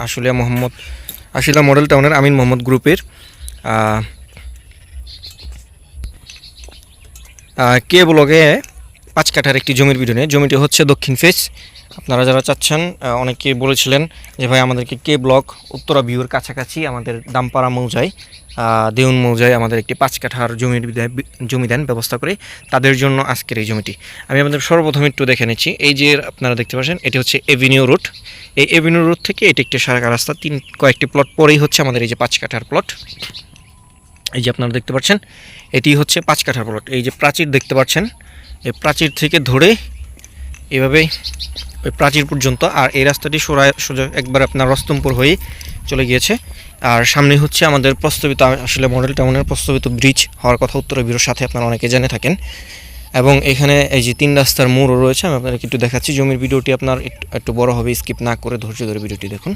Ashulia model টাউনের আমিন মোহাম্মদ গ্রুপের কে ব্লগে 5 কাঠার একটি জমির ভিডিও নিয়ে। জমিটি হচ্ছে দক্ষিণ ফেস। আপনারা যারা চাচ্ছেন, অনেকে বলেছিলেন যে ভাই আমাদেরকে কে ব্লক উত্তরা ভিউর কাছাকাছি আমাদের দামপাড়া মৌজায়, দেউন মৌজায় আমাদের একটি 5 কাঠার জমি দেন ব্যবস্থা করে, তাদের জন্য আজকের এই জমিটি। আমি আমাদের সর্বপ্রথম একটু দেখে নিচ্ছি। এই যে আপনারা দেখতে পাচ্ছেন, এটি হচ্ছে এভিনিউ রোড। এই এভিনিউ রোড থেকে এটি একটি সারা রাস্তা, কয়েকটি প্লট পরেই হচ্ছে আমাদের এই যে 5 কাঠার প্লট। এই যে আপনারা দেখতে পাচ্ছেন, এটি হচ্ছে 5 কাঠার প্লট। এই যে প্রাচীর দেখতে পাচ্ছেন, এই প্রাচীর থেকে ধরে এভাবে ওই প্রাচীর পর্যন্ত, আর এই রাস্তাটি সোজা একবার আপনার রস্তমপুর হয়ে চলে গিয়েছে। আর সামনে হচ্ছে আমাদের প্রস্তাবিত আসলে মডেল টাউনের প্রস্তাবিত ব্রিজ হওয়ার কথা উত্তরা ভিউর সাথে, আপনারা অনেকে জেনে থাকেন। এবং এখানে এই যে 3 রাস্তার মোড়ও রয়েছে। আমি আপনাদেরকে একটু দেখাচ্ছি। জমির ভিডিওটি আপনার একটু বড় হবে, স্কিপ না করে ধৈর্য ধরে ভিডিওটি দেখুন।